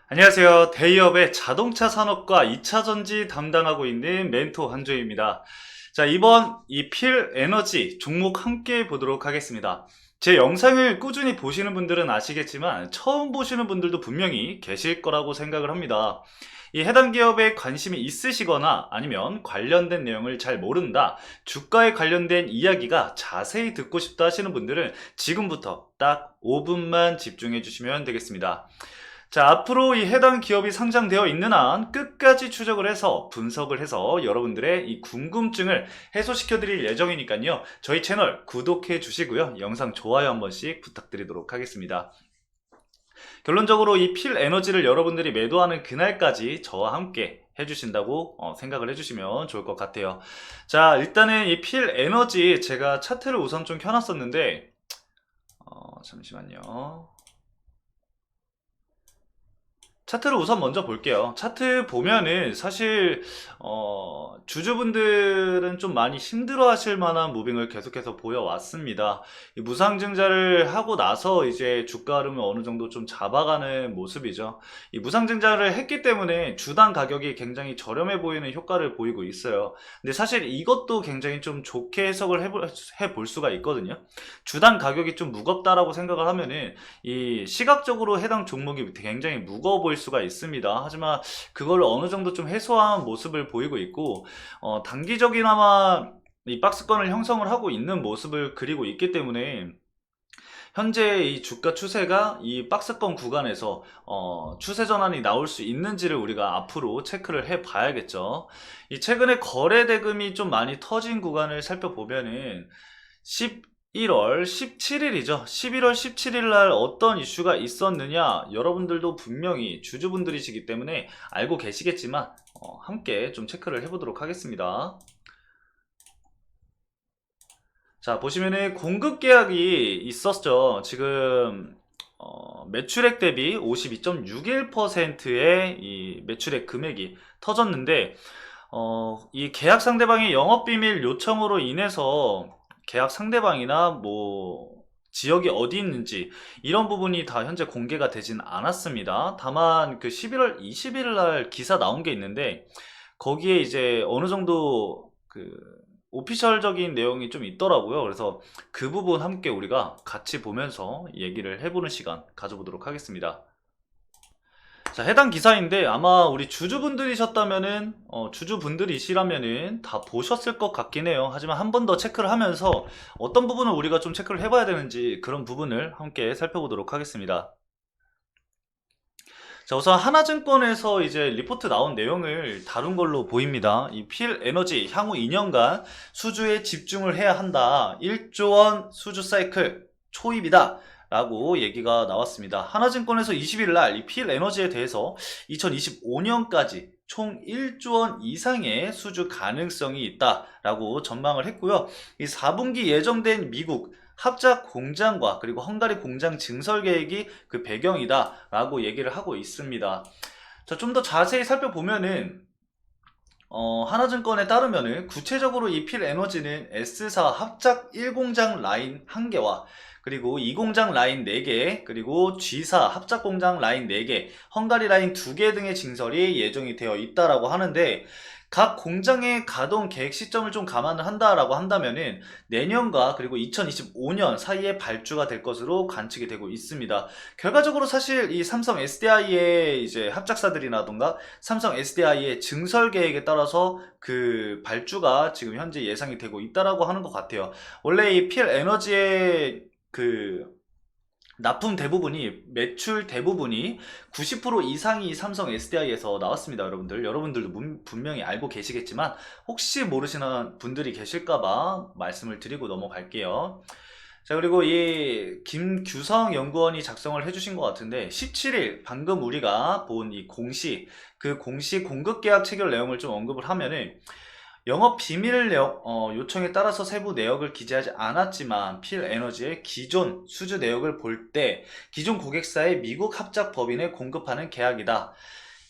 안녕하세요. 대기업의 자동차 산업과 2차 전지 담당하고 있는 멘토 한조입니다. 자, 이번 이 필 에너지 종목 함께 보도록 하겠습니다. 제 영상을 꾸준히 보시는 분들은 아시겠지만 처음 보시는 분들도 분명히 계실 거라고 생각을 합니다. 이 해당 기업에 관심이 있으시거나 아니면 관련된 내용을 잘 모른다, 주가에 관련된 이야기가 자세히 듣고 싶다 하시는 분들은 지금부터 딱 5분만 집중해 주시면 되겠습니다. 자, 앞으로 이 해당 기업이 상장되어 있는 한 끝까지 추적을 해서 분석을 해서 여러분들의 이 궁금증을 해소시켜 드릴 예정이니까요. 저희 채널 구독해 주시고요. 영상 좋아요 한 번씩 부탁드리도록 하겠습니다. 결론적으로 이 필 에너지를 여러분들이 매도하는 그날까지 저와 함께 해주신다고 생각을 해주시면 좋을 것 같아요. 자, 일단은 이 필 에너지 제가 차트를 우선 좀 켜놨었는데 잠시만요. 차트를 우선 먼저 볼게요. 차트 보면은 사실 주주분들은 좀 많이 힘들어 하실 만한 무빙을 계속해서 보여왔습니다. 이 무상증자를 하고 나서 이제 주가 흐름을 어느 정도 좀 잡아가는 모습이죠. 이 무상증자를 했기 때문에 주당 가격이 굉장히 저렴해 보이는 효과를 보이고 있어요. 근데 사실 이것도 굉장히 좀 좋게 해석을 해볼 수가 있거든요. 주당 가격이 좀 무겁다라고 생각을 하면은 이 시각적으로 해당 종목이 굉장히 무거워 보일 수가 있습니다. 하지만 그걸 어느 정도 좀 해소한 모습을 보이고 있고, 단기적이나마 이 박스권을 형성을 하고 있는 모습을 그리고 있기 때문에 현재 이 주가 추세가 이 박스권 구간에서 추세 전환이 나올 수 있는지를 우리가 앞으로 체크를 해 봐야겠죠. 이 최근에 거래 대금이 좀 많이 터진 구간을 살펴보면은 11월 17일이죠. 11월 17일 날 어떤 이슈가 있었느냐, 여러분들도 분명히 주주분들이시기 때문에 알고 계시겠지만 함께 좀 체크를 해보도록 하겠습니다. 자, 보시면은 공급 계약이 있었죠. 지금 매출액 대비 52.61%의 이 매출액 금액이 터졌는데, 이 계약 상대방의 영업비밀 요청으로 인해서 계약 상대방이나 뭐 지역이 어디 있는지 이런 부분이 다 현재 공개가 되진 않았습니다. 다만 그 11월 20일 날 기사 나온 게 있는데, 거기에 이제 어느 정도 그 오피셜적인 내용이 좀 있더라고요. 그래서 그 부분 함께 우리가 같이 보면서 얘기를 해보는 시간 가져보도록 하겠습니다. 자, 해당 기사인데 아마 우리 주주분들이셨다면은 주주분들이시라면은 다 보셨을 것 같긴 해요. 하지만 한 번 더 체크를 하면서 어떤 부분을 우리가 좀 체크를 해봐야 되는지 그런 부분을 함께 살펴보도록 하겠습니다. 자, 우선 하나증권에서 이제 리포트 나온 내용을 다룬 걸로 보입니다. 이 필 에너지 향후 2년간 수주에 집중을 해야 한다. 1조 원 수주 사이클 초입이다. 라고 얘기가 나왔습니다. 하나증권에서 20일 날 이 필 에너지에 대해서 2025년까지 총 1조 원 이상의 수주 가능성이 있다라고 전망을 했고요. 이 4분기 예정된 미국 합작 공장과 그리고 헝가리 공장 증설 계획이 그 배경이다 라고 얘기를 하고 있습니다. 자, 좀 더 자세히 살펴보면은 하나증권에 따르면은 구체적으로 이 필 에너지는 S사 합작 1공장 라인 1개와 그리고 2공장 라인 4개, 그리고 G사 합작 공장 라인 4개, 헝가리 라인 2개 등의 증설이 예정이 되어 있다라고 하는데, 각 공장의 가동 계획 시점을 좀 감안을 한다라고 한다면은 내년과 그리고 2025년 사이에 발주가 될 것으로 관측이 되고 있습니다. 결과적으로 사실 이 삼성 SDI의 이제 합작사들이라던가 삼성 SDI의 증설 계획에 따라서 그 발주가 지금 현재 예상이 되고 있다라고 하는 것 같아요. 원래 이 필 에너지의 그 납품 대부분이 매출 대부분이 90% 이상이 삼성 SDI에서 나왔습니다. 여러분들도 분명히 알고 계시겠지만 혹시 모르시는 분들이 계실까봐 말씀을 드리고 넘어갈게요. 자, 그리고 이 김규성 연구원이 작성을 해주신 것 같은데, 17일 방금 우리가 본 이 공시, 그 공시 공급 계약 체결 내용을 좀 언급을 하면은, 영업 비밀 요청에 따라서 세부 내역을 기재하지 않았지만 필 에너지의 기존 수주 내역을 볼 때 기존 고객사의 미국 합작 법인에 공급하는 계약이다.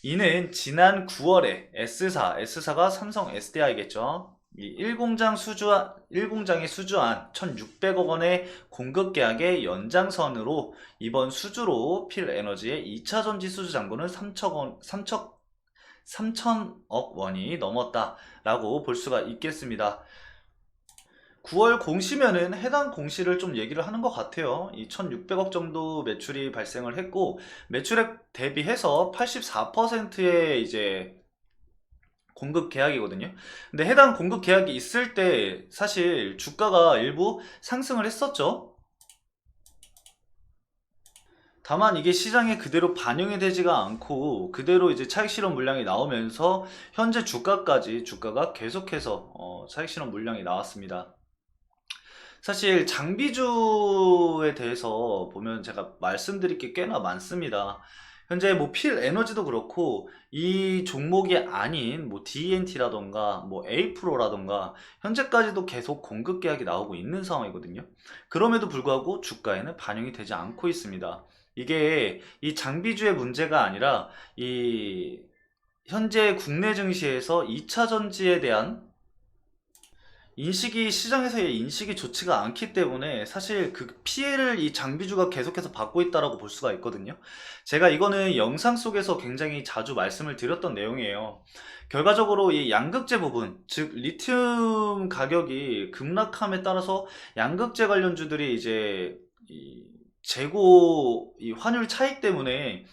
이는 지난 9월에 S사가 삼성 SDI겠죠. 이 1공장이 수주한 1,600억 원의 공급 계약의 연장선으로 이번 수주로 필에너지의 2차 전지 수주 잔고는 3천억 원이 넘었다라고 볼 수가 있겠습니다. 9월 공시면은 해당 공시를 좀 얘기를 하는 것 같아요. 이 1,600억 정도 매출이 발생을 했고, 매출액 대비해서 84%의 이제 공급 계약이거든요. 근데 해당 공급 계약이 있을 때 사실 주가가 일부 상승을 했었죠. 다만 이게 시장에 그대로 반영이 되지가 않고 그대로 이제 차익 실현 물량이 나오면서 현재 주가가 계속해서 차익 실현 물량이 나왔습니다. 사실 장비주에 대해서 보면 제가 말씀드릴 게 꽤나 많습니다. 현재 뭐 필 에너지도 그렇고 이 종목이 아닌 뭐 DNT라던가 뭐 A프로라던가 현재까지도 계속 공급 계약이 나오고 있는 상황이거든요. 그럼에도 불구하고 주가에는 반영이 되지 않고 있습니다. 이게 이 장비주의 문제가 아니라 이 현재 국내 증시에서 2차 전지에 대한 시장에서의 인식이 좋지가 않기 때문에 사실 그 피해를 이 장비주가 계속해서 받고 있다라고 볼 수가 있거든요. 제가 이거는 영상 속에서 굉장히 자주 말씀을 드렸던 내용이에요. 결과적으로 이 양극재 부분, 즉 리튬 가격이 급락함에 따라서 양극재 관련주들이 이제 이 재고 이 환율 차익 때문에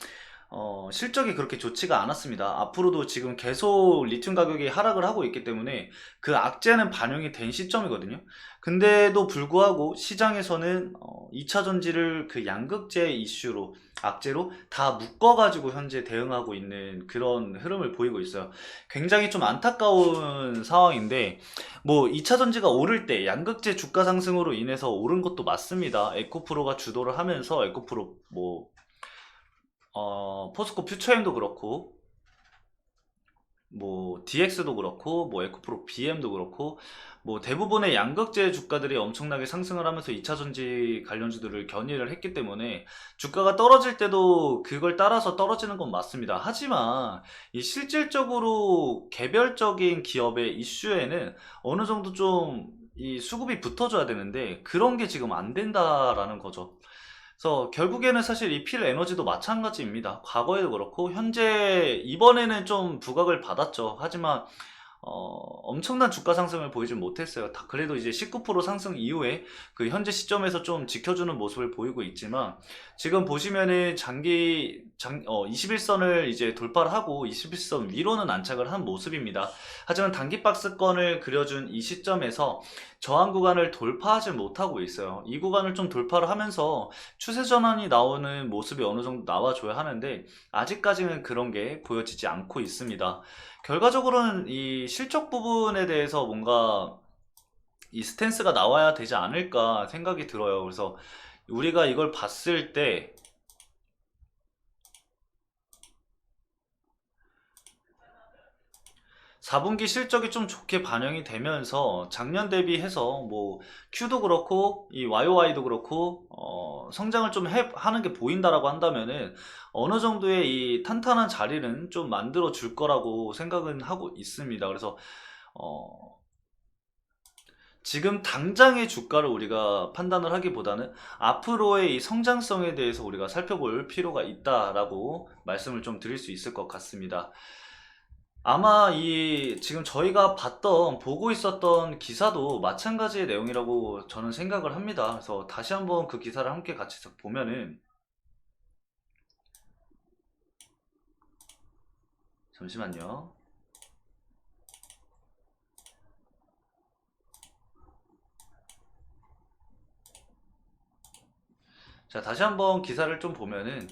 실적이 그렇게 좋지가 않았습니다. 앞으로도 지금 계속 리튬 가격이 하락을 하고 있기 때문에 그 악재는 반영이 된 시점이거든요. 근데도 불구하고 시장에서는 2차 전지를 그 양극재 이슈로 악재로 다 묶어가지고 현재 대응하고 있는 그런 흐름을 보이고 있어요. 굉장히 좀 안타까운 상황인데 뭐 2차 전지가 오를 때 양극재 주가 상승으로 인해서 오른 것도 맞습니다. 에코프로가 주도를 하면서 에코프로 뭐 포스코 퓨처엠도 그렇고 뭐 DX도 그렇고 뭐 에코프로 BM도 그렇고 뭐 대부분의 양극재 주가들이 엄청나게 상승을 하면서 2차 전지 관련주들을 견인을 했기 때문에 주가가 떨어질 때도 그걸 따라서 떨어지는 건 맞습니다. 하지만 이 실질적으로 개별적인 기업의 이슈에는 어느 정도 좀 이 수급이 붙어줘야 되는데 그런 게 지금 안 된다라는 거죠. 그래서 결국에는 사실 이 필 에너지도 마찬가지입니다. 과거에도 그렇고 현재 이번에는 좀 부각을 받았죠. 하지만 엄청난 주가 상승을 보이진 못했어요. 그래도 이제 19% 상승 이후에 그 현재 시점에서 좀 지켜주는 모습을 보이고 있지만 지금 보시면은 21선을 이제 돌파를 하고 21선 위로는 안착을 한 모습입니다. 하지만 단기 박스권을 그려준 이 시점에서 저항 구간을 돌파하지 못하고 있어요. 이 구간을 좀 돌파를 하면서 추세 전환이 나오는 모습이 어느 정도 나와줘야 하는데 아직까지는 그런 게 보여지지 않고 있습니다. 결과적으로는 이 실적 부분에 대해서 뭔가 이 스탠스가 나와야 되지 않을까 생각이 들어요. 그래서 우리가 이걸 봤을 때 4분기 실적이 좀 좋게 반영이 되면서 작년 대비해서 뭐 Q도 그렇고 이 YOY도 그렇고 성장을 좀 하는 게 보인다라고 한다면은 어느 정도의 이 탄탄한 자리는 좀 만들어 줄 거라고 생각은 하고 있습니다. 그래서 어, 지금 당장의 주가를 우리가 판단을 하기보다는 앞으로의 이 성장성에 대해서 우리가 살펴볼 필요가 있다라고 말씀을 좀 드릴 수 있을 것 같습니다. 아마 이 지금 저희가 보고 있었던 기사도 마찬가지의 내용이라고 저는 생각을 합니다. 그래서 다시 한번 그 기사를 함께 같이 보면은 잠시만요. 자, 다시 한번 기사를 좀 보면은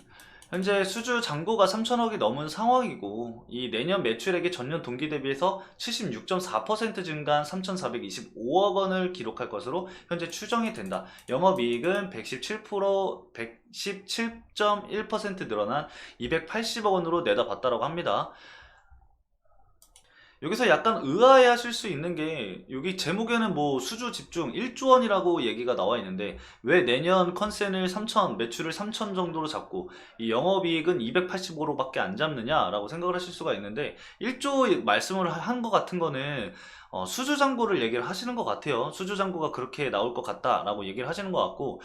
현재 수주 잔고가 3천억이 넘은 상황이고 이 내년 매출액이 전년 동기 대비해서 76.4% 증가한 3,425억 원을 기록할 것으로 현재 추정이 된다. 영업이익은 117.1% 늘어난 280억 원으로 내다봤다라고 합니다. 여기서 약간 의아해 하실 수 있는 게 여기 제목에는 뭐 수주 집중 1조 원이라고 얘기가 나와 있는데 왜 내년 컨센을 3천, 매출을 3천 정도로 잡고 이 영업이익은 285로 밖에 안 잡느냐라고 생각을 하실 수가 있는데 1조 말씀을 한 것 같은 거는 수주 잔고를 얘기를 하시는 것 같아요. 수주 잔고가 그렇게 나올 것 같다라고 얘기를 하시는 것 같고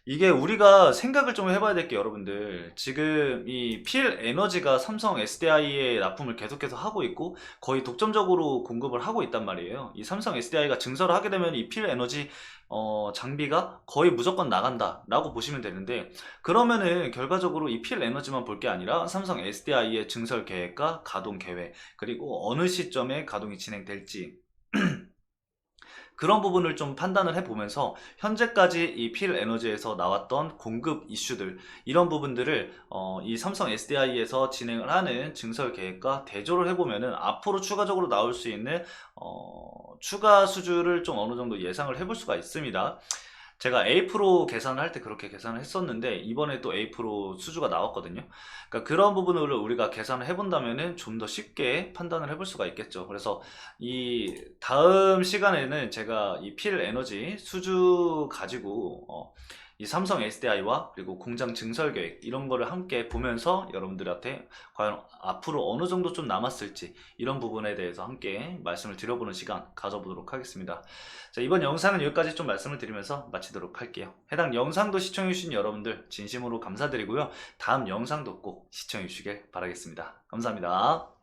이게 우리가 생각을 좀 해봐야 될 게 여러분들 지금 이 필 에너지가 삼성 SDI에 납품을 계속해서 하고 있고 거의 독점적으로 공급을 하고 있단 말이에요. 이 삼성 SDI가 증설을 하게 되면 이 필 에너지 장비가 거의 무조건 나간다 라고 보시면 되는데 그러면은 결과적으로 이 필 에너지만 볼 게 아니라 삼성 SDI의 증설 계획과 가동 계획 그리고 어느 시점에 가동이 진행될지 그런 부분을 좀 판단을 해보면서 현재까지 이 필 에너지에서 나왔던 공급 이슈들 이런 부분들을 이 삼성 SDI에서 진행을 하는 증설 계획과 대조를 해보면은 앞으로 추가적으로 나올 수 있는 추가 수주를 좀 어느 정도 예상을 해볼 수가 있습니다. 제가 A 프로 계산을 할 때 그렇게 계산을 했었는데 이번에 또 A 프로 수주가 나왔거든요. 그러니까 그런 부분을 우리가 계산을 해본다면은 좀 더 쉽게 판단을 해볼 수가 있겠죠. 그래서 이 다음 시간에는 제가 이 필 에너지 수주 가지고 이 삼성 SDI와 그리고 공장 증설 계획 이런 거를 함께 보면서 여러분들한테 과연 앞으로 어느 정도 좀 남았을지 이런 부분에 대해서 함께 말씀을 드려보는 시간 가져보도록 하겠습니다. 자, 이번 영상은 여기까지 좀 말씀을 드리면서 마치도록 할게요. 해당 영상도 시청해주신 여러분들 진심으로 감사드리고요. 다음 영상도 꼭 시청해주시길 바라겠습니다. 감사합니다.